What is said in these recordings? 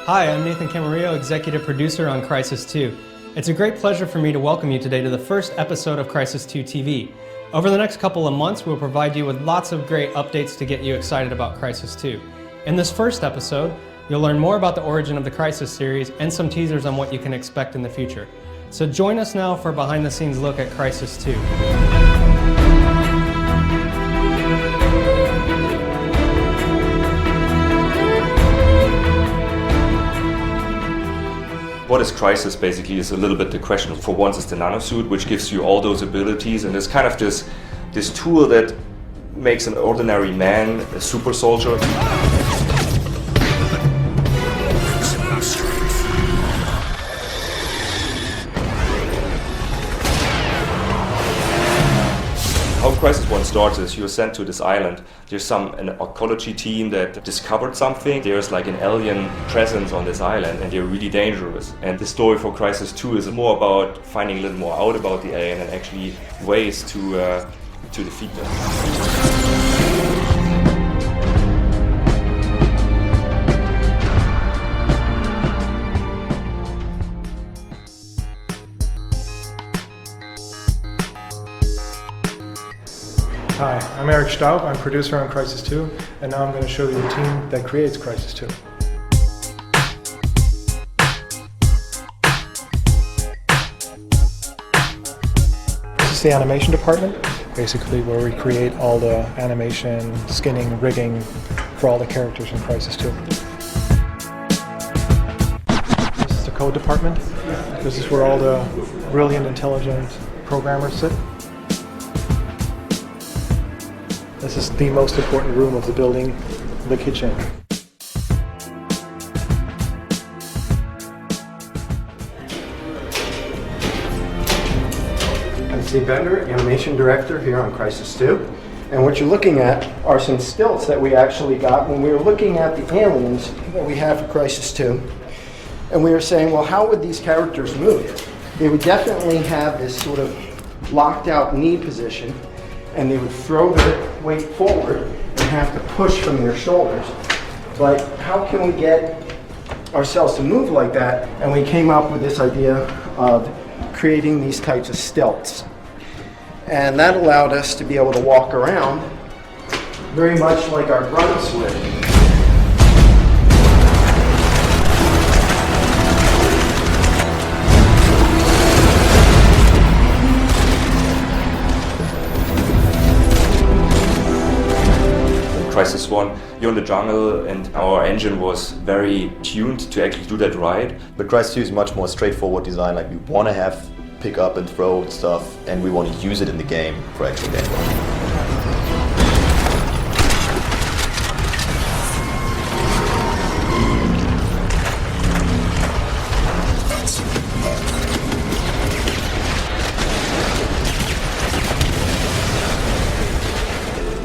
Hi, I'm Nathan Camarillo, Executive Producer on Crysis 2. It's a great pleasure for me to welcome you today to the first episode of Crysis 2 TV. Over the next couple of months, we'll provide you with lots of great updates to get you excited about Crysis 2. In this first episode, you'll learn more about the origin of the Crysis series and some teasers on what you can expect in the future. So join us now for a behind-the-scenes look at Crysis 2. What is Crysis basically is a little bit the question. For once it's the nanosuit, which gives you all those abilities, and it's kind of this tool that makes an ordinary man a super soldier. How Crysis 1 starts is you're sent to this island. There's an archaeology team that discovered something. There's like an alien presence on this island and they're really dangerous. And the story for Crysis 2 is more about finding a little more out about the alien and actually ways to defeat them. Hi, I'm Eric Staub, I'm producer on Crysis 2, and now I'm going to show you the team that creates Crysis 2. This is the animation department, basically where we create all the animation, skinning, rigging for all the characters in Crysis 2. This is the code department. This is where all the brilliant, intelligent programmers sit. This is the most important room of the building, the kitchen. I'm Steve Bender, Animation Director here on Crysis 2. And what you're looking at are some stilts that we actually got when we were looking at the aliens that we have for Crysis 2. And we were saying, well, how would these characters move? They would definitely have this sort of locked out knee position, and they would throw their weight forward and have to push from their shoulders. But how can we get ourselves to move like that? And we came up with this idea of creating these types of stilts. And that allowed us to be able to walk around very much like our grunt swing. Crysis 1, you're in the jungle and our engine was very tuned to actually do that right. But Crysis 2 is much more straightforward design, like we want to have pick up and throw stuff and we want to use it in the game for actual gameplay.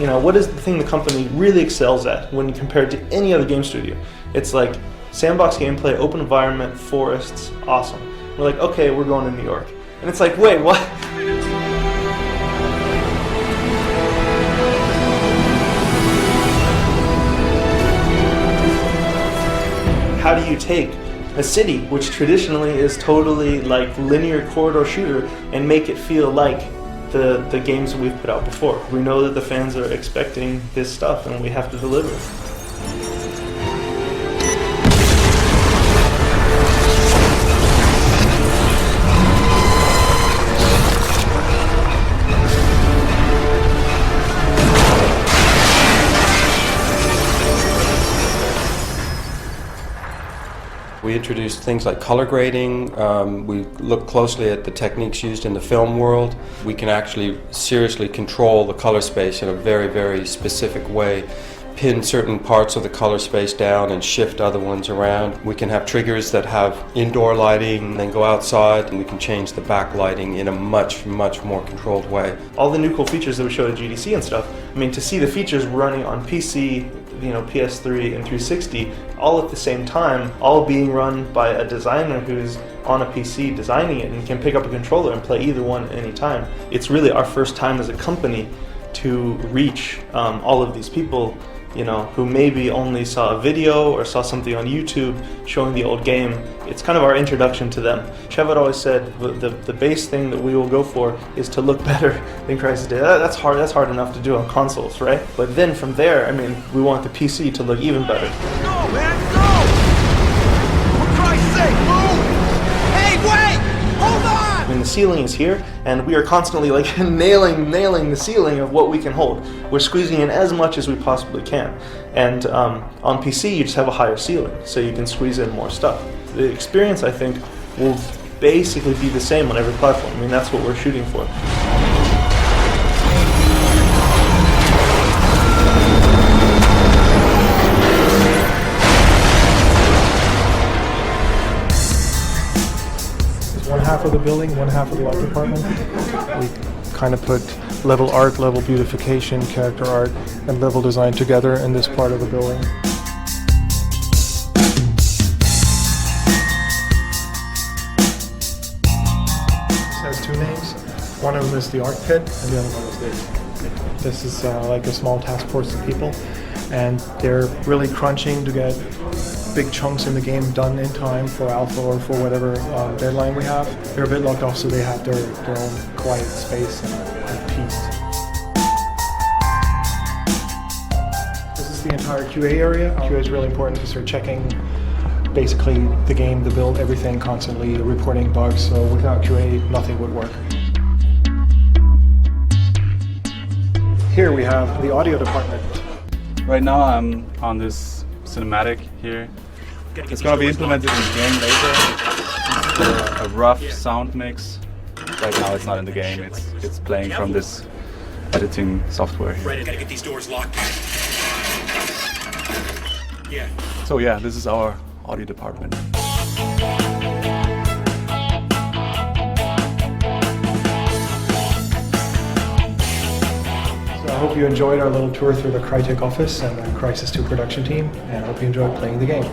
You know, what is the thing the company really excels at when compared to any other game studio? It's like sandbox gameplay, open environment, forests, awesome. We're like, okay, we're going to New York. And it's like, wait, what? How do you take a city, which traditionally is totally like linear corridor shooter, and make it feel like the games that we've put out before? We know that the fans are expecting this stuff and we have to deliver. We introduced things like color grading. We looked closely at the techniques used in the film world. We can actually seriously control the color space in a very, very specific way. Pin certain parts of the color space down and shift other ones around. We can have triggers that have indoor lighting, then go outside, and we can change the backlighting in a much, much more controlled way. All the new cool features that we showed at GDC and stuff, I mean, to see the features running on PC, you know, PS3 and 360 all at the same time, all being run by a designer who's on a PC designing it and can pick up a controller and play either one at any time. It's really our first time as a company to reach all of these people who maybe only saw a video or saw something on YouTube showing the old game. It's kind of our introduction to them. Trev had always said the base thing that we will go for is to look better than Crysis did. That's hard enough to do on consoles, right? But then from there, I mean, we want the PC to look even better. Go, man, go! For Christ's sake, move! Hey, wait! Hold on! I mean, the ceiling is here, and we are constantly like nailing the ceiling of what we can hold. We're squeezing in as much as we possibly can. And on PC, you just have a higher ceiling, so you can squeeze in more stuff. The experience, I think, will basically be the same on every platform. I mean, that's what we're shooting for. One half of the building, one half of the art department. We kind of put level art, level beautification, character art, and level design together in this part of the building. This has two names. One of them is the art pit, and the other one is this. This is like a small task force of people, and they're really crunching to get big chunks in the game done in time for alpha or for whatever deadline we have. They're a bit locked off, so they have their own quiet space and peace. This is the entire QA area. QA is really important because they're checking basically the game, the build, everything constantly, reporting bugs. So without QA, nothing would work. Here we have the audio department. Right now I'm on this cinematic here. It's going to be implemented in the game later. It's a rough sound mix. Right now it's not in the game, it's playing from this editing software here. Right, gotta get these doors locked. Yeah. So yeah, this is our audio department. I hope you enjoyed our little tour through the Crytek office and the Crysis 2 production team, and I hope you enjoyed playing the game.